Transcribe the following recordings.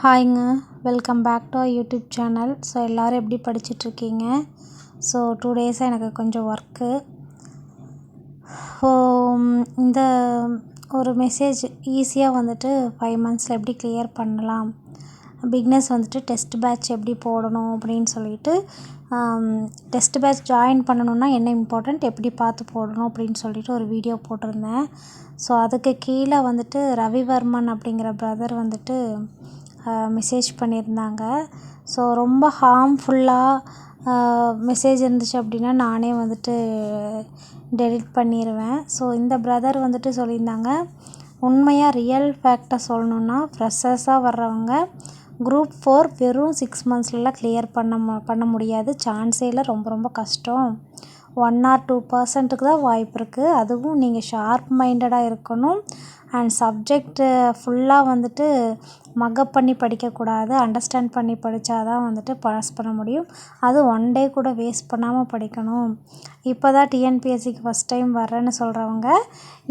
ஹாய்ங்க, welcome back to YouTube channel. So எல்லோரும் எப்படி படிச்சிட்ருக்கீங்க? So 2 டேஸாக எனக்கு கொஞ்சம் ஒர்க்கு. ஸோ இந்த ஒரு மெசேஜ் ஈஸியாக வந்துட்டு 5 மந்த்ஸில் எப்படி கிளியர் பண்ணலாம், பிக்னஸ் வந்துட்டு டெஸ்ட் பேட்ச் எப்படி போடணும் அப்படின்னு சொல்லிட்டு, டெஸ்ட் பேட்ச் ஜாயின் பண்ணணுன்னா என்ன இம்பார்ட்டண்ட், எப்படி பார்த்து போடணும் அப்படின்னு சொல்லிட்டு ஒரு வீடியோ போட்டிருந்தேன். ஸோ அதுக்கு கீழே வந்துட்டு ரவிவர்மன் அப்படிங்கிற பிரதர் வந்துட்டு மெசேஜ் பண்ணியிருந்தாங்க. ஸோ ரொம்ப ஹார்ம்ஃபுல்லாக மெசேஜ் இருந்துச்சு அப்படின்னா நானே வந்துட்டு டெலிட் பண்ணிடுவேன். ஸோ இந்த பிரதர் வந்துட்டு சொல்லியிருந்தாங்க, உண்மையாக ரியல் ஃபேக்டை சொல்லணுன்னா ஃப்ரெஷர்ஸாக வர்றவங்க குரூப் 4 வெறும் 6 மந்த்ஸ்லலாம் கிளியர் பண்ண முடியாது. சான்ஸே இல்லை, ரொம்ப ரொம்ப கஷ்டம். 1 or 2% தான் வாய்ப்பு இருக்குது. அதுவும் நீங்கள் ஷார்ப் மைண்டடாக இருக்கணும். அண்ட் சப்ஜெக்ட்டு ஃபுல்லாக வந்துட்டு மக்கப் பண்ணி படிக்கக்கூடாது. அண்டர்ஸ்டாண்ட் பண்ணி படித்தா தான் வந்துட்டு பாஸ் பண்ண முடியும். அது 1 டே கூட வேஸ்ட் பண்ணாமல் படிக்கணும். இப்போ தான் டிஎன்பிஎஸ்சிக்கு ஃபஸ்ட் டைம் வர்றேன்னு சொல்கிறவங்க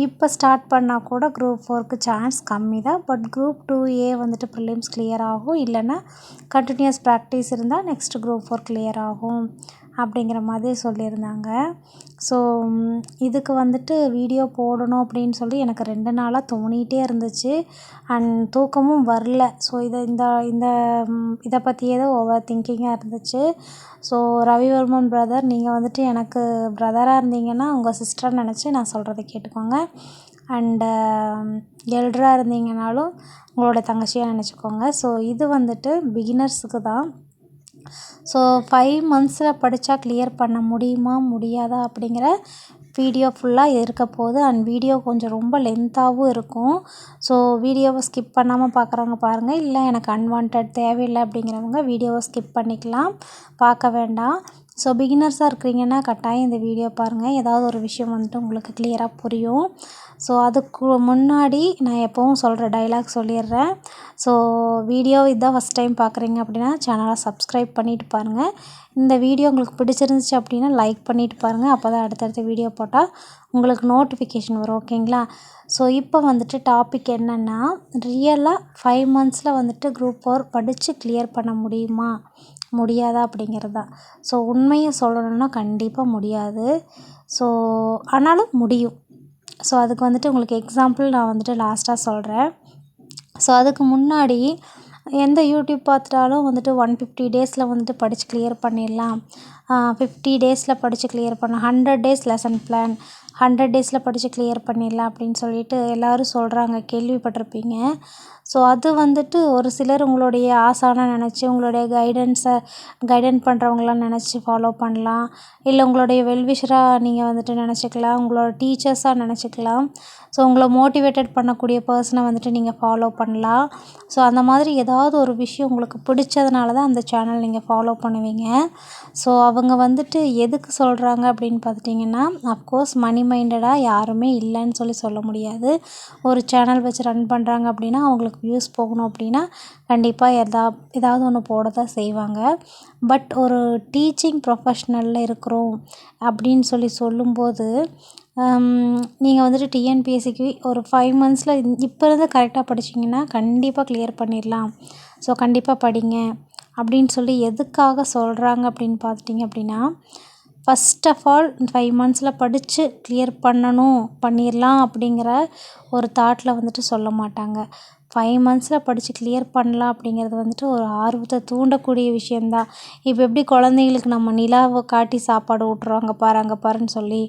இப்போ ஸ்டார்ட் பண்ணால் கூட குரூப் 4க்கு சான்ஸ் கம்மி தான். பட் குரூப் 2A வந்துட்டு ப்ரிலிம்ஸ் கிளியர் ஆகும். இல்லைன்னா கண்டினியூஸ் ப்ராக்டிஸ் இருந்தால் நெக்ஸ்ட் குரூப் 4 கிளியர் ஆகும் அப்படிங்கிற மாதிரி சொல்லியிருந்தாங்க. ஸோ இதுக்கு வந்துட்டு வீடியோ போடணும் அப்படின்னு சொல்லி எனக்கு 2 நாளாக தோணிகிட்டே இருந்துச்சு. அண்ட் தூக்கமும் வரல. ஸோ இதை பற்றியே தான் ஓவர் திங்கிங்காக இருந்துச்சு. ஸோ ரவிவர்மன் பிரதர், நீங்கள் வந்துட்டு எனக்கு பிரதராக இருந்தீங்கன்னா உங்கள் சிஸ்டராக நினச்சி நான் சொல்கிறத கேட்டுக்கோங்க. அண்டு எல்டராக இருந்தீங்கனாலும் உங்களோட தங்கச்சியாக நினச்சிக்கோங்க. ஸோ இது வந்துட்டு பிகினர்ஸுக்கு தான். ஸோ 5 மந்த்ஸில் படித்தா கிளியர் பண்ண முடியுமா முடியாதா அப்படிங்கிற வீடியோ ஃபுல்லாக இருக்க போகுது. அண்ட் வீடியோ கொஞ்சம் ரொம்ப லென்த்தாகவும் இருக்கும். ஸோ வீடியோவை ஸ்கிப் பண்ணாமல் பார்க்குறவங்க பாருங்கள். இல்லை எனக்கு அன்வான்ட் தேவையில்லை அப்படிங்கிறவங்க வீடியோவை ஸ்கிப் பண்ணிக்கலாம், பார்க்க வேண்டாம். ஸோ பிகினர்ஸாக இருக்கிறீங்கன்னா கட்டாயம் இந்த வீடியோ பாருங்கள். ஏதாவது ஒரு விஷயம் வந்துட்டு உங்களுக்கு கிளியராக புரியும். ஸோ அதுக்கு முன்னாடி நான் எப்போவும் சொல்கிற டைலாக் சொல்லிடுறேன். ஸோ வீடியோ இதான் ஃபஸ்ட் டைம் பார்க்குறீங்க அப்படின்னா சேனலை சப்ஸ்கிரைப் பண்ணிவிட்டு பாருங்கள். இந்த வீடியோ உங்களுக்கு பிடிச்சிருந்துச்சு அப்படின்னா லைக் பண்ணிவிட்டு பாருங்கள். அப்போ தான் அடுத்தடுத்த வீடியோ போட்டால் உங்களுக்கு நோட்டிஃபிகேஷன் வரும். ஓகேங்களா? ஸோ இப்போ வந்துட்டு டாபிக் என்னென்னா, ரியலாக 5 மந்த்ஸில் வந்துட்டு குரூப் 4 படித்து கிளியர் பண்ண முடியுமா முடியாதா அப்படிங்கிறது தான். ஸோ உண்மையை சொல்லணுன்னா கண்டிப்பாக முடியாது. ஸோ ஆனாலும் முடியும். ஸோ அதுக்கு வந்துட்டு உங்களுக்கு எக்ஸாம்பிள் நான் வந்துட்டு லாஸ்ட்டாக சொல்கிறேன். ஸோ அதுக்கு முன்னாடி எந்த யூடியூப் பார்த்துட்டாலும் வந்துட்டு 150 டேஸில் வந்துட்டு படித்து கிளியர் பண்ணிடலாம், 50 டேஸில் படித்து கிளியர் பண்ண, 100 டேஸ் லெசன் பிளான் 100 டேஸில் படித்து கிளியர் பண்ணிடலாம் அப்படின்னு சொல்லிட்டு எல்லோரும் சொல்கிறாங்க, கேள்விப்பட்டிருப்பீங்க. ஸோ அது வந்துட்டு ஒரு சிலர் உங்களுடைய ஆசானாக நினச்சி உங்களுடைய கைடன் பண்ணுறவங்களாம் நினச்சி ஃபாலோ பண்ணலாம். இல்லை உங்களுடைய வெல்விஷராக நீங்கள் வந்துட்டு நினச்சிக்கலாம், உங்களோட டீச்சர்ஸாக நினச்சிக்கலாம். ஸோ உங்களை மோட்டிவேட்டட் பண்ணக்கூடிய பர்சனை வந்துட்டு நீங்கள் ஃபாலோ பண்ணலாம். ஸோ அந்த மாதிரி ஏதாவது ஒரு விஷயம் உங்களுக்கு பிடிச்சதுனால தான் அந்த சேனல் நீங்கள் ஃபாலோ பண்ணுவீங்க. ஸோ அவங்க வந்துட்டு எதுக்கு சொல்கிறாங்க அப்படின்னு பார்த்துட்டிங்கன்னா, அஃப்கோர்ஸ் மணி மைண்டடாக யாருமே இல்லைன்னு சொல்ல முடியாது. ஒரு சேனல் வச்சு ரன் பண்ணுறாங்க அப்படின்னா அவங்களுக்கு வியூஸ் போகணும் அப்படின்னா கண்டிப்பாக ஏதாவது ஒன்று போட தான் செய்வாங்க. பட் ஒரு டீச்சிங் ப்ரொஃபஷ்னலில் இருக்கிறோம் அப்படின்னு சொல்லும்போது நீங்கள் வந்துட்டு டிஎன்பிஎஸ்சிக்கு ஒரு 5 மந்த்ஸில் இப்போ இருந்து கரெக்டாக படிச்சிங்கன்னா கண்டிப்பாக கிளியர் பண்ணிடலாம். ஸோ கண்டிப்பாக படிங்க அப்படின்னு சொல்லி எதுக்காக சொல்கிறாங்க அப்படின்னு பார்த்துட்டிங்க அப்படின்னா, ஃபஸ்ட் ஆஃப் ஆல் 5 மந்த்ஸில் படித்து கிளியர் பண்ணிடலாம் அப்படிங்கிற ஒரு தாட்டில் வந்துட்டு சொல்ல மாட்டாங்க. 5 மந்த்ஸில் படித்து கிளியர் பண்ணலாம் அப்படிங்கிறது வந்துட்டு ஒரு ஆர்வத்தை தூண்டக்கூடிய விஷயந்தான். இப்போ எப்படி குழந்தைங்களுக்கு நம்ம நிலாவை காட்டி சாப்பாடு ஊட்டுறோம், அங்கே பாருன்னு சொல்லி.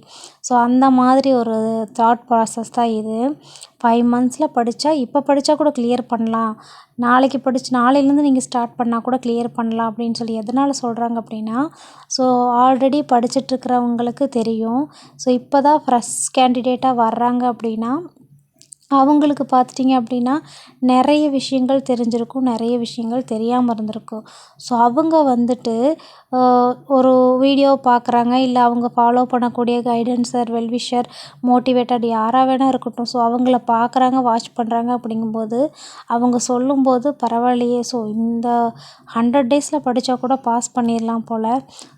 ஸோ அந்த மாதிரி ஒரு தாட் ப்ராசஸ் தான் இது. 5 மந்த்ஸில் படித்தா இப்போ படித்தா கூட கிளியர் பண்ணலாம், நாளையிலேருந்து நீங்கள் ஸ்டார்ட் பண்ணால் கூட கிளியர் பண்ணலாம் அப்படின்னு சொல்லி எதனால் சொல்கிறாங்க அப்படின்னா, ஸோ ஆல்ரெடி படிச்சிட்ருக்கிறவங்களுக்கு தெரியும். ஸோ இப்போ தான் ஃப்ரெஷ் கேண்டிடேட்டாக வர்றாங்க அப்படின்னா அவங்களுக்கு பார்த்துட்டிங்க அப்படின்னா நிறைய விஷயங்கள் தெரிஞ்சிருக்கும், நிறைய விஷயங்கள் தெரியாமல் இருந்திருக்கும். ஸோ அவங்க வந்துட்டு ஒரு வீடியோ பார்க்குறாங்க, இல்லை அவங்க ஃபாலோ பண்ணக்கூடிய கைடன்ஸர், வெல்விஷர், மோட்டிவேட்டட் யாராக வேணால் இருக்கட்டும். ஸோ அவங்கள பார்க்குறாங்க, வாட்ச் பண்ணுறாங்க அப்படிங்கும்போது அவங்க சொல்லும்போது பரவாயில்லையே, ஸோ இந்த 100 டேஸில் படித்தா கூட பாஸ் பண்ணிடலாம் போல்,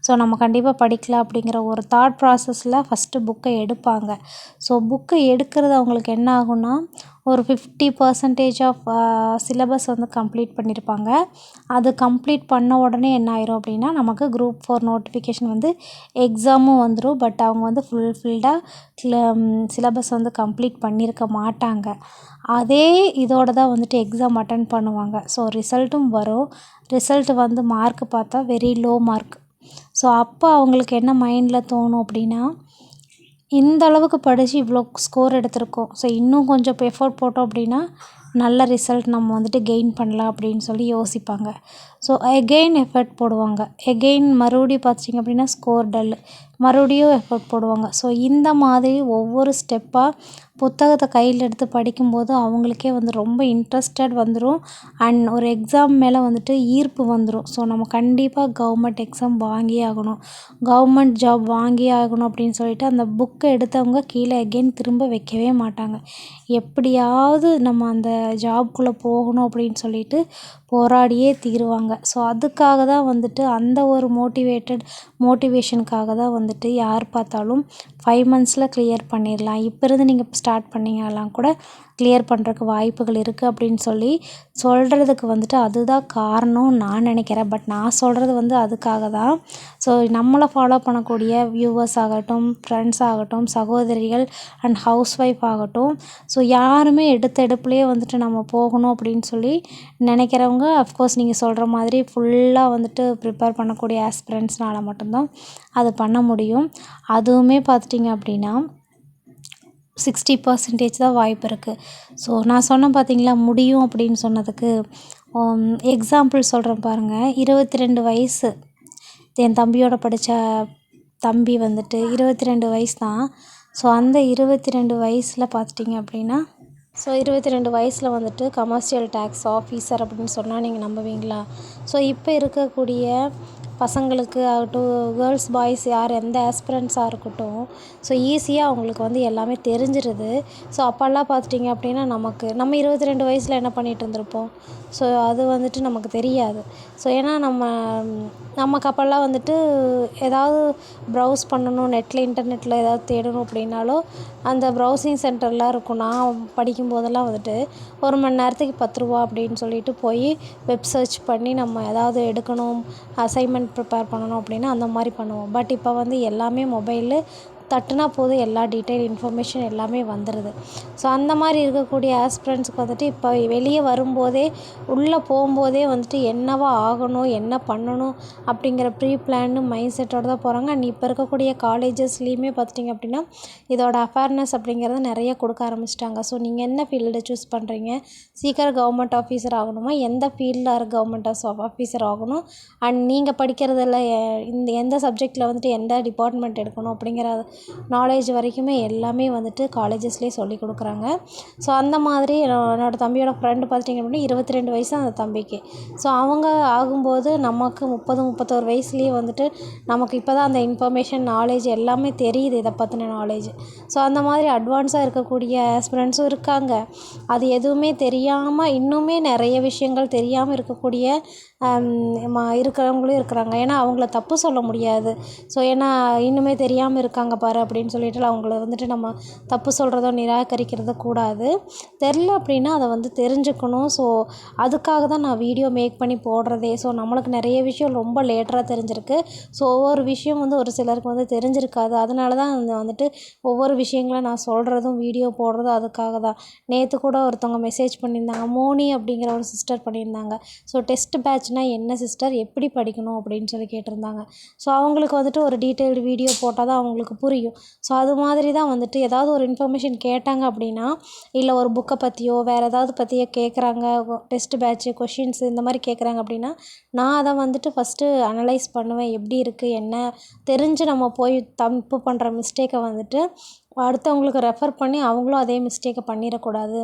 ஸோ நம்ம கண்டிப்பாக படிக்கலாம் அப்படிங்கிற ஒரு தாட் ப்ராசஸில் ஃபஸ்ட்டு புக்கை எடுப்பாங்க. ஸோ புக்கை எடுக்கிறது அவங்களுக்கு என்ன ஆகும்னா, ஒரு 50% ஆஃப் சிலபஸ் வந்து கம்ப்ளீட் பண்ணியிருப்பாங்க. அது கம்ப்ளீட் பண்ண உடனே என்ன ஆயிரும் அப்படின்னா நமக்கு குரூப் 4 நோட்டிஃபிகேஷன் வந்து எக்ஸாமும் வந்துடும். பட் அவங்க வந்து ஃபுல்ஃபில்டாக சிலபஸ் வந்து கம்ப்ளீட் பண்ணியிருக்க மாட்டாங்க. அதே இதோட தான் வந்துட்டு எக்ஸாம் அட்டன் பண்ணுவாங்க. ஸோ ரிசல்ட்டும் வரும். ரிசல்ட் வந்து மார்க் பார்த்தா வெரி லோ மார்க். ஸோ அப்போ அவங்களுக்கு என்ன மைண்டில் தோணும் அப்படின்னா, இந்த அளவுக்கு படித்து இவ்வளோ ஸ்கோர் எடுத்திருக்கோம். ஸோ இன்னும் கொஞ்சம் எஃபோர்ட் போட்டோம் அப்படின்னா நல்ல ரிசல்ட் நம்ம வந்துட்டு கெயின் பண்ணலாம் அப்படின்னு சொல்லி யோசிப்பாங்க. ஸோ எகெயின் எஃபர்ட் போடுவாங்க. எகெயின் மறுபடியும் பார்த்திங்க அப்படின்னா ஸ்கோர் டல். மறுபடியும் எஃபர்ட் போடுவாங்க. ஸோ இந்த மாதிரி ஒவ்வொரு ஸ்டெப்பாக புத்தகத்தை கையில் எடுத்து படிக்கும்போது அவங்களுக்கே வந்து ரொம்ப இன்ட்ரெஸ்டட் வந்துடும். அண்ட் ஒரு எக்ஸாம் மேலே வந்துட்டு ஈர்ப்பு வந்துடும். ஸோ நம்ம கண்டிப்பாக கவர்மெண்ட் எக்ஸாம் வாங்கியே ஆகணும், கவர்மெண்ட் ஜாப் வாங்கியே ஆகணும் அப்படின்னு சொல்லிட்டு அந்த புக்கை எடுத்தவங்க கீழே எகெயின் திரும்ப வைக்கவே மாட்டாங்க. எப்படியாவது நம்ம அந்த ஜாப்குள்ளே போகணும் அப்படின்னு சொல்லிட்டு போராடியே தீருவாங்க. ஸோ அதுக்காக தான் வந்துட்டு அந்த ஒரு மோட்டிவேஷனுக்காக தான் வந்துட்டு யார் பார்த்தாலும் 5 மந்த்ஸில் கிளியர் பண்ணிடலாம், இப்போ இருந்து நீங்கள் ஸ்டார்ட் பண்ணிங்கலாம் கூட கிளியர் பண்ணுறதுக்கு வாய்ப்புகள் இருக்குது அப்படின்னு சொல்லி சொல்கிறதுக்கு வந்துட்டு அதுதான் காரணம் நான் நினைக்கிறேன். பட் நான் சொல்கிறது வந்து அதுக்காக தான். ஸோ நம்மளை ஃபாலோ பண்ணக்கூடிய வியூவர்ஸ் ஆகட்டும், ஃப்ரெண்ட்ஸ் ஆகட்டும், சகோதரிகள் அண்ட் ஹவுஸ் ஒய்ஃப் ஆகட்டும், ஸோ யாருமே எடுப்புலேயே வந்துட்டு நம்ம போகணும் அப்படின்னு சொல்லி நினைக்கிறவங்க அஃப்கோர்ஸ் நீங்கள் சொல்கிற மாதிரி ஃபுல்லாக வந்துட்டு ப்ரிப்பேர் பண்ணக்கூடிய ஆஸ்பிரண்ட்ஸ்னால மட்டும்தான் அது பண்ண முடியும். அதுவுமே பார்த்துட்டிங்க அப்படின்னா 60% தான் வாய்ப்பு இருக்குது. ஸோ நான் சொன்னேன் பார்த்தீங்களா முடியும் அப்படின்னு சொன்னதுக்கு எக்ஸாம்பிள் சொல்கிறேன் பாருங்கள். 22 வயசு என் தம்பியோட படித்த தம்பி வந்துட்டு 22 வயசு தான். ஸோ அந்த 22 வயசில் பார்த்துட்டிங்க அப்படின்னா 22 வயசில் வந்துட்டு கமர்ஷியல் டேக்ஸ் ஆஃபீஸர் அப்படின்னு சொன்னால் நீங்கள் நம்புவீங்களா? ஸோ இப்போ இருக்கக்கூடிய பசங்களுக்கு ஆகட்டும், கேர்ள்ஸ் பாய்ஸ் யார் எந்த ஆஸ்பிரண்ட்ஸாக இருக்கட்டும், ஸோ ஈஸியாக அவங்களுக்கு வந்து எல்லாமே தெரிஞ்சிருது. ஸோ அப்போல்லாம் பார்த்துட்டிங்க அப்படின்னா நம்ம 22 வயசில் என்ன பண்ணிகிட்டு இருந்திருப்போம்? ஸோ அது வந்துட்டு நமக்கு தெரியாது. ஸோ ஏன்னா நமக்கு அப்போல்லாம் வந்துட்டு ஏதாவது ப்ரௌஸ் பண்ணணும், இன்டர்நெட்டில் ஏதாவது தேடணும் அப்படின்னாலோ அந்த ப்ரௌசிங் சென்டர்லாம் இருக்கும். நான் படிக்கும்போதெல்லாம் வந்துட்டு 1 மணி நேரத்துக்கு 10 ரூபா அப்படின்னு சொல்லிட்டு போய் வெப் சர்ச் பண்ணி நம்ம ஏதாவது எடுக்கணும், அசைன்மெண்ட் ப்ரிப்பேர் பண்ணணும் அப்படின்னா அந்த மாதிரி பண்ணுவோம். பட் இப்போ வந்து எல்லாமே மொபைலு தட்டுனா போதும், எல்லா டீட்டெயில் இன்ஃபர்மேஷன் எல்லாமே வந்துடுது. ஸோ அந்த மாதிரி இருக்கக்கூடிய ஆஸ்பிரண்ட்ஸுக்கு வந்துட்டு இப்போ வெளியே வரும்போதே உள்ளே போகும்போதே வந்துட்டு என்னவா ஆகணும், என்ன பண்ணணும் அப்படிங்கிற ப்ரீ பிளான்னு மைண்ட் செட்டோடு தான் போகிறாங்க. அண்ட் இப்போ இருக்கக்கூடிய காலேஜஸ்லேயுமே பார்த்துட்டிங்க அப்படின்னா இதோட அவேர்னஸ் அப்படிங்கிறது நிறைய கொடுக்க ஆரம்பிச்சிட்டாங்க. ஸோ நீங்கள் என்ன ஃபீல்டு சூஸ் பண்ணுறீங்க, சீக்கிரம் கவர்மெண்ட் ஆஃபீஸர் ஆகணுமா, எந்த ஃபீல்டில் கவர்மெண்ட் ஆஃபீஸர் ஆகணும், அண்ட் நீங்கள் படிக்கிறதில் எந்த சப்ஜெக்டில் வந்துட்டு எந்த டிபார்ட்மெண்ட் எடுக்கணும் அப்படிங்கிற நாலேஜ் வரைக்குமே எல்லாமே வந்துட்டு காலேஜஸ்லேயே சொல்லி கொடுக்குறாங்க. ஸோ அந்த மாதிரி என்னோடய தம்பியோட ஃப்ரெண்டு பார்த்துட்டிங்க அப்படின்னா 22 வயசு அந்த தம்பிக்கு. ஸோ அவங்க ஆகும்போது நமக்கு 30-31 வயசுலேயே வந்துட்டு நமக்கு இப்போ தான் அந்த இன்ஃபர்மேஷன் நாலேஜ் எல்லாமே தெரியுது, இதை பற்றின நாலேஜ். ஸோ அந்த மாதிரி அட்வான்ஸாக இருக்கக்கூடிய ஆஸ்பிரண்ட்ஸும் இருக்காங்க. அது எதுவுமே தெரியாமல் இன்னுமே நிறைய விஷயங்கள் தெரியாமல் இருக்கக்கூடிய இருக்கிறவங்களும் இருக்கிறாங்க. ஏன்னா அவங்கள தப்பு சொல்ல முடியாது. ஸோ ஏன்னா இன்னுமே தெரியாமல் இருக்காங்க பாரு அப்படின்னு சொல்லிட்டு அவங்கள வந்துட்டு நம்ம தப்பு சொல்கிறதோ நிராகரிக்கிறதோ கூடாது. தெரில அப்படின்னா அதை வந்து தெரிஞ்சுக்கணும். ஸோ அதுக்காக தான் நான் வீடியோ மேக் பண்ணி போடுறதே. ஸோ நம்மளுக்கு நிறைய விஷயம் ரொம்ப லேட்டராக தெரிஞ்சிருக்கு. ஸோ ஒவ்வொரு விஷயம் வந்து ஒரு சிலருக்கு வந்து தெரிஞ்சிருக்காது. அதனால தான் வந்துட்டு ஒவ்வொரு விஷயங்களை நான் சொல்கிறதும் வீடியோ போடுறதும் அதுக்காக தான். நேற்று கூட ஒருத்தவங்க மெசேஜ் பண்ணியிருந்தாங்க, மோனி அப்படிங்கிற ஒரு சிஸ்டர் பண்ணியிருந்தாங்க. ஸோ டெஸ்ட் பேட்ச்னால் என்ன சிஸ்டர், எப்படி படிக்கணும் அப்படின்னு சொல்லி கேட்டிருந்தாங்க. ஸோ அவங்களுக்கு வந்துட்டு ஒரு டீட்டெயில்டு வீடியோ போட்டால் தான் அவங்களுக்கு புரியும். ஸோ அது மாதிரி தான் வந்துட்டு ஏதாவது ஒரு இன்ஃபர்மேஷன் கேட்டாங்க அப்படின்னா, இல்லை ஒரு புக்கை பற்றியோ வேறு ஏதாவது பற்றியோ கேட்குறாங்க, டெஸ்ட் பேட்ச்சு கொஷின்ஸ் இந்த மாதிரி கேட்குறாங்க அப்படின்னா நான் அதை வந்துட்டு ஃபஸ்ட்டு அனலைஸ் பண்ணுவேன். எப்படி இருக்குது என்ன, தெரிஞ்சு நம்ம போய் தப்பு பண்ணுற மிஸ்டேக்கை வந்துட்டு அடுத்தவங்களுக்கு ரெஃபர் பண்ணி அவங்களும் அதே மிஸ்டேக்கை பண்ணிடக்கூடாது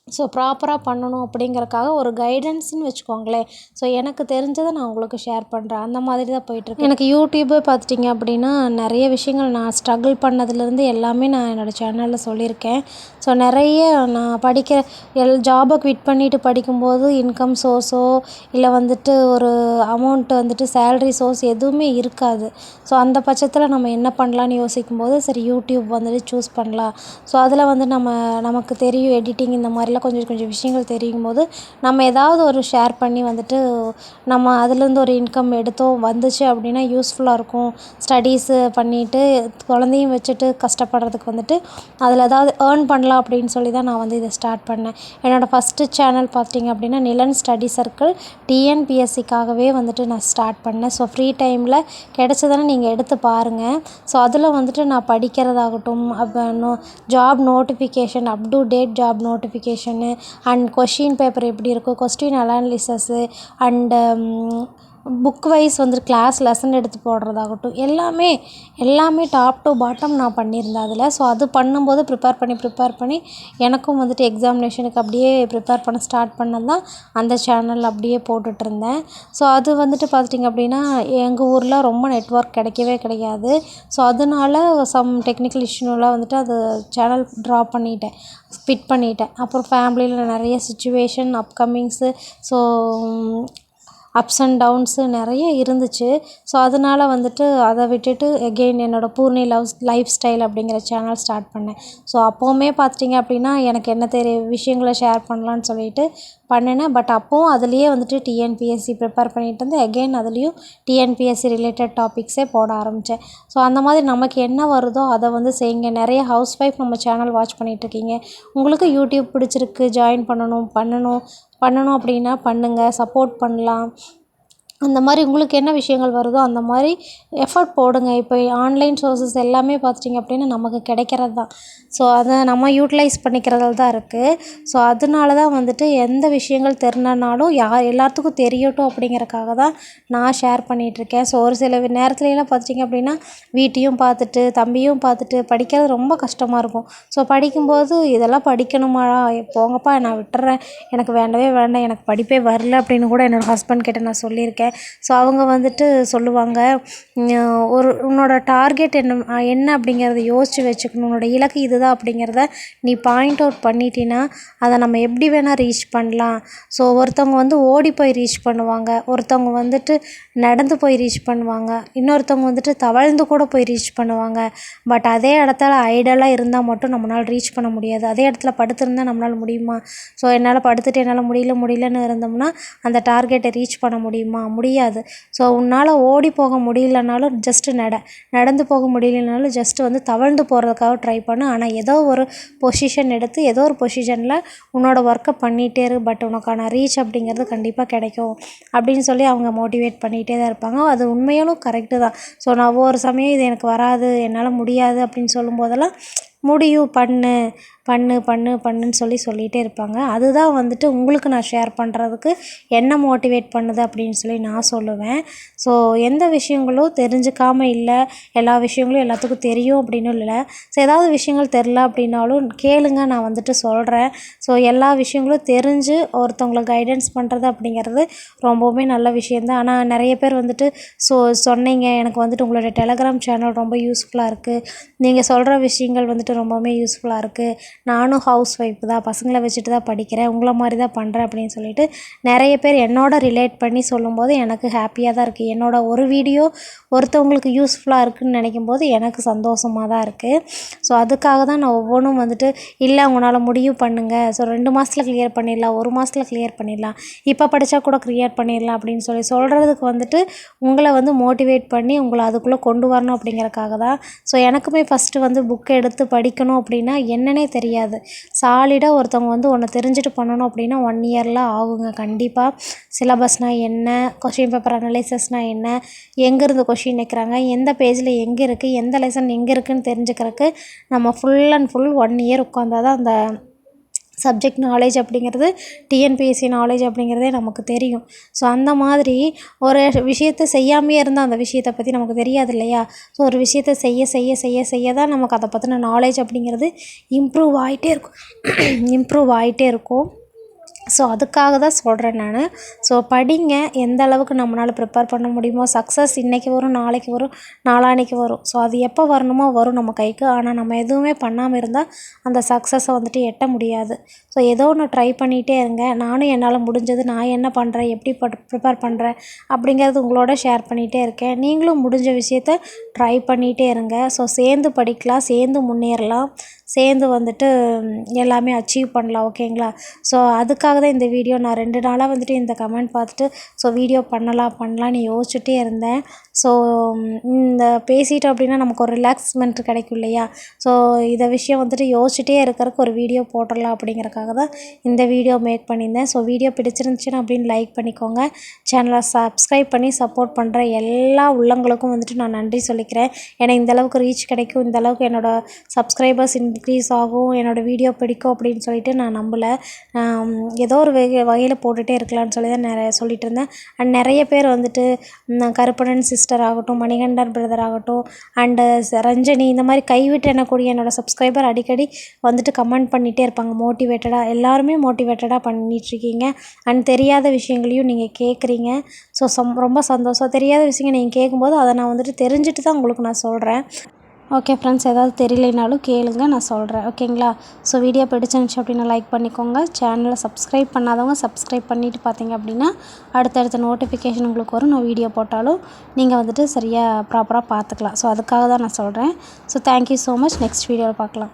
ஸோ ப்ராப்பராக பண்ணணும் அப்படிங்கிறக்காக ஒரு கைடன்ஸ்னு வச்சுக்கோங்களேன். ஸோ எனக்கு தெரிஞ்சதை நான் உங்களுக்கு ஷேர் பண்ணுறேன். அந்த மாதிரி தான் போயிட்டுருக்கு. எனக்கு யூடியூபே பார்த்துட்டிங்க அப்படின்னா நிறைய விஷயங்கள் நான் ஸ்ட்ரகிள் பண்ணதுலேருந்து எல்லாமே நான் என்னோடய சேனலில் சொல்லியிருக்கேன். ஸோ நிறைய நான் படிக்கிற ஜாபை குவிட் பண்ணிவிட்டு படிக்கும்போது இன்கம் சோர்ஸோ இல்லை வந்துட்டு ஒரு அமௌண்ட்டு வந்துட்டு சேலரி சோர்ஸ் எதுவுமே இருக்காது. ஸோ அந்த பட்சத்தில் நம்ம என்ன பண்ணலான்னு யோசிக்கும்போது சரி யூடியூப் வந்துட்டு சூஸ் பண்ணலாம். ஸோ அதில் வந்து நமக்கு தெரியும் எடிட்டிங் இந்த மாதிரிலாம் கொஞ்சம் கொஞ்சம் விஷயங்கள் தெரியும்போது நம்ம ஏதாவது ஒரு ஷேர் பண்ணி வந்துட்டு நம்ம அதுலேருந்து ஒரு இன்கம் எடுத்தோம் வந்துச்சு அப்படின்னா யூஸ்ஃபுல்லாக இருக்கும். ஸ்டடீஸு பண்ணிவிட்டு குழந்தையும் வச்சுட்டு கஷ்டப்படுறதுக்கு வந்துட்டு அதில் ஏதாவது ஏர்ன் பண்ணலாம் அப்படின்னு சொல்லி தான் நான் வந்து இதை ஸ்டார்ட் பண்ணேன். என்னோடய ஃபஸ்ட்டு சேனல் பார்த்திங்க அப்படின்னா நிலன் ஸ்டடி சர்க்கிள் டிஎன்பிஎஸ்சிக்காகவே வந்துட்டு நான் ஸ்டார்ட் பண்ணேன். ஸோ ஃப்ரீ டைமில் கிடைச்சதானே நீங்கள் எடுத்து பாருங்கள். ஸோ அதில் வந்துட்டு நான் படிக்கிறதாகட்டும் job notification up to date job notification and question paper எப்படி இருக்கும், question analysis and book wise வந்துட்டு கிளாஸ் லெசன் எடுத்து போடுறதாகட்டும் எல்லாமே டாப் டு பாட்டம் நான் பண்ணியிருந்தேன் அதில். ஸோ அது பண்ணும்போது ப்ரிப்பேர் பண்ணி எனக்கும் வந்துட்டு எக்ஸாமினேஷனுக்கு அப்படியே ப்ரிப்பேர் பண்ண ஸ்டார்ட் பண்ணது தான் அந்த சேனல் அப்படியே போட்டுட்ருந்தேன். ஸோ அது வந்துட்டு பார்த்துட்டிங்க அப்படின்னா எங்கள் ஊரில் ரொம்ப நெட்வொர்க் கிடைக்கவே கிடையாது. ஸோ அதனால சம் டெக்னிக்கல் இஷ்யூனால் வந்துட்டு அது சேனல் ட்ராப் பண்ணிட்டேன், குவிட் பண்ணிட்டேன். அப்புறம் ஃபேமிலியில் நிறைய situation upcomings so ups and downs நிறைய இருந்துச்சு. ஸோ அதனால் வந்துட்டு அதை விட்டுட்டு எகெயின் என்னோடய பூர்ணி லைஃப் ஸ்டைல் அப்படிங்கிற சேனல் ஸ்டார்ட் பண்ணேன். ஸோ அப்போவுமே பார்த்துட்டிங்க அப்படின்னா எனக்கு என்ன விஷயங்களை ஷேர் பண்ணலான்னு சொல்லிட்டு பண்ணினேன். பட் அப்போவும் அதுலேயே வந்துட்டு டிஎன்பிஎஸ்சி ப்ரிப்பேர் பண்ணிகிட்டு இருந்து எகெயின் அதுலேயும் டிஎன்பிஎஸ்சி ரிலேட்டட் டாபிக்ஸே போட ஆரம்பித்தேன். ஸோ அந்த மாதிரி நமக்கு என்ன வருதோ அதை வந்து செய்யுங்க. நிறைய ஹவுஸ் ஒய்ஃப் நம்ம சேனல் வாட்ச் பண்ணிகிட்ருக்கீங்க. உங்களுக்கு யூடியூப் பிடிச்சிருக்கு, ஜாயின் பண்ணணும் அப்படின்னா பண்ணுங்கள், சப்போர்ட் பண்ணலாம். அந்த மாதிரி உங்களுக்கு என்ன விஷயங்கள் வருதோ அந்த மாதிரி எஃபர்ட் போடுங்க. இப்போ ஆன்லைன் சோர்ஸஸ் எல்லாமே பார்த்துட்டிங்க அப்படின்னா நமக்கு கிடைக்கிறது தான். ஸோ அதை நம்ம யூட்டிலைஸ் பண்ணிக்கிறதில் தான் இருக்குது. ஸோ அதனால தான் வந்துட்டு எந்த விஷயங்கள் தெரிலனாலும் எல்லாத்துக்கும் தெரியட்டும் அப்படிங்கிறக்காக தான் நான் ஷேர் பண்ணிகிட்ருக்கேன். ஸோ ஒரு சில நேரத்துலலாம் பார்த்துட்டிங்க அப்படின்னா வீட்டையும் பார்த்துட்டு தம்பியும் பார்த்துட்டு படிக்கிறது ரொம்ப கஷ்டமாக இருக்கும். ஸோ படிக்கும்போது இதெல்லாம் படிக்கணுமாடா, போங்கப்பா நான் விட்டுறேன், எனக்கு வேண்டவே வேண்டாம், எனக்கு படிப்பே வரல அப்படின்னு கூட என்னோடய ஹஸ்பண்ட் கிட்ட நான் சொல்லியிருக்கேன். ஸோ அவங்க வந்துட்டு சொல்லுவாங்க, உன்னோட டார்கெட் என்ன அப்படிங்கிறத யோசித்து வச்சுக்கணும். உன்னோட இலக்கு இதுதான் அப்படிங்கிறத நீ பாயிண்ட் அவுட் பண்ணிட்டீன்னா அதை நம்ம எப்படி வேணால் ரீச் பண்ணலாம். ஸோ ஒருத்தவங்க வந்து ஓடி போய் ரீச் பண்ணுவாங்க, ஒருத்தவங்க வந்துட்டு நடந்து போய் ரீச் பண்ணுவாங்க, இன்னொருத்தவங்க வந்துட்டு தவழ்ந்து கூட போய் ரீச் பண்ணுவாங்க. பட் அதே இடத்துல ஐடலாக இருந்தால் மட்டும் நம்மளால் ரீச் பண்ண முடியாது. அதே இடத்துல படுத்திருந்தால் நம்மளால் முடியுமா? ஸோ என்னால் படுத்துட்டு என்னால் முடியலன்னு இருந்தோம்னா அந்த டார்கெட்டை ரீச் பண்ண முடியுமா? முடியாது. ஸோ உன்னால் ஓடி போக முடியலனாலும் ஜஸ்ட்டு நடந்து போக முடியலனாலும் ஜஸ்ட்டு வந்து தவழ்ந்து போகிறதுக்காக ட்ரை பண்ணு. ஆனால் ஏதோ ஒரு பொசிஷன் எடுத்து ஏதோ ஒரு பொசிஷனில் உன்னோட ஒர்க்கை பண்ணிகிட்டே இரு. பட் உனக்கான ரீச் அப்படிங்கிறது கண்டிப்பாக கிடைக்கும் அப்படின்னு சொல்லி அவங்க மோட்டிவேட் பண்ணிகிட்டே தான் இருப்பாங்க. அது உண்மையாலும் கரெக்டு தான். ஸோ நான் ஒவ்வொரு சமயம் இது எனக்கு வராது, என்னால் முடியாது அப்படின்னு சொல்லும்போதெல்லாம் முடியும், பண்ணுன்னு சொல்லிகிட்டே இருப்பாங்க. அதுதான் வந்துட்டு உங்களுக்கு நான் ஷேர் பண்ணுறதுக்கு என்ன மோட்டிவேட் பண்ணுது அப்படின்னு சொல்லி நான் சொல்லுவேன். ஸோ எந்த விஷயங்களும் தெரிஞ்சுக்காமல் இல்லை, எல்லா விஷயங்களும் எல்லாத்துக்கும் தெரியும் அப்படின்னு இல்லை. ஸோ ஏதாவது விஷயங்கள் தெரில அப்படின்னாலும் கேளுங்க, நான் வந்துட்டு சொல்கிறேன். ஸோ எல்லா விஷயங்களும் தெரிஞ்சு ஒருத்தவங்களை கைடன்ஸ் பண்ணுறது அப்படிங்கிறது ரொம்பவுமே நல்ல விஷயந்தான். ஆனால் நிறைய பேர் வந்துட்டு சொன்னீங்க, எனக்கு வந்துட்டு உங்களோட டெலகிராம் சேனல் ரொம்ப யூஸ்ஃபுல்லாக இருக்குது, நீங்கள் சொல்கிற விஷயங்கள் வந்துட்டு ரொம்பவுமே யூஸ்ஃபுல்லாக இருக்குது, நானும் ஹவுஸ் ஒய்ஃப் தான், பசங்களை வச்சுட்டு தான் படிக்கிறேன், உங்களை மாதிரி தான் பண்ணுறேன் அப்படின்னு சொல்லிட்டு நிறைய பேர் என்னோட ரிலேட் பண்ணி சொல்லும்போது எனக்கு ஹாப்பியாக தான் இருக்குது. என்னோட ஒரு வீடியோ ஒருத்தவங்களுக்கு யூஸ்ஃபுல்லாக இருக்குதுன்னு நினைக்கும்போது எனக்கு சந்தோஷமாக தான் இருக்குது. ஸோ அதுக்காக தான் நான் ஒவ்வொன்றும் வந்துட்டு இல்லை உங்களால் முடியும் பண்ணுங்கள், ஸோ 2 மாதத்தில் கிளியர் பண்ணிடலாம், 1 மாதத்தில் கிளியர் பண்ணிடலாம், இப்போ படித்தா கூட கிளியர் பண்ணிடலாம் அப்படின்னு சொல்கிறதுக்கு வந்துட்டு உங்களை வந்து மோட்டிவேட் பண்ணி உங்களை அதுக்குள்ளே கொண்டு வரணும் அப்படிங்கிறக்காக தான். ஸோ எனக்குமே ஃபஸ்ட்டு வந்து புக்கை எடுத்து படிக்கணும் அப்படின்னா என்னன்னே தெரியாது. சாலிடாக ஒருத்தவங்க வந்து ஒன்று தெரிஞ்சுட்டு பண்ணணும் அப்படின்னா 1 இயர்லாம் ஆகுங்க கண்டிப்பாக. சிலபஸ்னால் என்ன, கொஷின் பேப்பர் அனலைசஸ்னால் என்ன, எங்கேருந்து கொஷின் வைக்கிறாங்க, எந்த பேஜில் எங்கே இருக்குது, எந்த லெசன் எங்கே இருக்குதுன்னு தெரிஞ்சுக்கிறதுக்கு நம்ம ஃபுல் அண்ட் ஃபுல் 1 இயர் உட்காந்தா தான் அந்த சப்ஜெக்ட் நாலேஜ் அப்படிங்கிறது டிஎன்பிஎஸ்சி நாலேஜ் அப்படிங்கிறதே நமக்கு தெரியும். ஸோ அந்த மாதிரி ஒரு விஷயத்த செய்யாமையே இருந்தால் அந்த விஷயத்தை பற்றி நமக்கு தெரியாது இல்லையா? ஸோ ஒரு விஷயத்த செய்ய செய்ய செய்ய செய்ய தான் நமக்கு அதை பற்றின நாலேஜ் அப்படிங்கிறது இம்ப்ரூவ் ஆகிட்டே இருக்கும். ஸோ அதுக்காக தான் சொல்கிறேன் நான். ஸோ படிங்க, எந்த அளவுக்கு நம்மளால் ப்ரிப்பேர் பண்ண முடியுமோ. சக்ஸஸ் இன்றைக்கி வரும், நாளைக்கு வரும், நாளான்னைக்கு வரும். ஸோ அது எப்போ வரணுமோ வரும் நம்ம கைக்கு. ஆனால் நம்ம எதுவுமே பண்ணாமல் இருந்தால் அந்த சக்ஸஸை வந்துட்டு எட்ட முடியாது. ஸோ ஏதோ ஒன்று ட்ரை பண்ணிகிட்டே இருங்க. நானும் என்னால் முடிஞ்சது நான் என்ன பண்ணுறேன், எப்படி ப்ரிப்பேர் பண்ணுறேன் அப்படிங்கிறது உங்களோட ஷேர் பண்ணிகிட்டே இருக்கேன். நீங்களும் முடிஞ்ச விஷயத்த ட்ரை பண்ணிகிட்டே இருங்க. ஸோ சேர்ந்து படிக்கலாம், சேர்ந்து முன்னேறலாம், சேர்ந்து வந்துட்டு எல்லாமே அச்சீவ் பண்ணலாம். ஓகேங்களா? ஸோ அதுக்காக தான் இந்த வீடியோ. நான் 2 நாளாக வந்துட்டு இந்த கமெண்ட் பார்த்துட்டு ஸோ வீடியோ பண்ணலான்னு யோசிச்சுட்டே இருந்தேன். ஸோ இந்த பேசிட்டோம் அப்படின்னா நமக்கு ஒரு ரிலாக்ஸ்மெண்ட் கிடைக்கும் இல்லையா? ஸோ இதை விஷயம் வந்துட்டு யோசிச்சுட்டே இருக்கிறதுக்கு ஒரு வீடியோ போட்டுடலாம் அப்படிங்கிறக்காக தான் இந்த வீடியோ மேக் பண்ணியிருந்தேன். ஸோ வீடியோ பிடிச்சிருந்துச்சுன்னா அப்படின்னு லைக் பண்ணிக்கோங்க. சேனலை சப்ஸ்கிரைப் பண்ணி சப்போர்ட் பண்ணுற எல்லா உள்ளங்களுக்கும் வந்துட்டு நான் நன்றி சொல்லிக்கிறேன். ஏன்னா இந்தளவுக்கு ரீச் கிடைக்கும், இந்தளவுக்கு என்னோடய சப்ஸ்கிரைபர்ஸ் இன்க்ரீஸ் ஆகும், என்னோடய வீடியோ பிடிக்கும் அப்படின்னு சொல்லிட்டு நான் நம்பலை. ஏதோ ஒரு வகையில் போட்டுகிட்டே இருக்கலாம்னு சொல்லி தான் சொல்லிகிட்டு இருந்தேன். அண்ட் நிறைய பேர் வந்துட்டு கருப்பணன் சிஸ்டர் ஆகட்டும், மணிகண்டன் பிரதர் ஆகட்டும், அண்டு ரஞ்சனி, இந்த மாதிரி கைவிட்டு எண்ணக்கூடிய என்னோடய சப்ஸ்கிரைபர் அடிக்கடி வந்துட்டு கமெண்ட் பண்ணிகிட்டே இருப்பாங்க. மோட்டிவேட்டடாக எல்லாருமே மோட்டிவேட்டடாக பண்ணிகிட்ருக்கீங்க. அண்ட் தெரியாத விஷயங்களையும் நீங்கள் கேட்குறீங்க. ஸோ ரொம்ப சந்தோஷம். தெரியாத விஷயங்கள் நீங்கள் கேட்கும்போது அதை நான் வந்துட்டு தெரிஞ்சுட்டு தான் உங்களுக்கு நான் சொல்கிறேன். ஓகே ஃப்ரெண்ட்ஸ், ஏதாவது தெரியலைனாலும் கேளுங்க, நான் சொல்கிறேன். ஓகேங்களா? ஸோ வீடியோ பிடிச்சிருந்துச்சு அப்படின்னா லைக் பண்ணிக்கோங்க. சேனலை சப்ஸ்கிரைப் பண்ணாதவங்க சப்ஸ்கிரைப் பண்ணிவிட்டு பார்த்தீங்க அப்படின்னா அடுத்தடுத்த நோட்டிஃபிகேஷன் உங்களுக்கு வரும். நான் வீடியோ போட்டாலும் நீங்கள் வந்துட்டு சரியாக ப்ராப்பராக பார்த்துக்கலாம். ஸோ அதுக்காக தான் நான் சொல்கிறேன். So thank you so much. Next வீடியோவில் பார்க்கலாம்.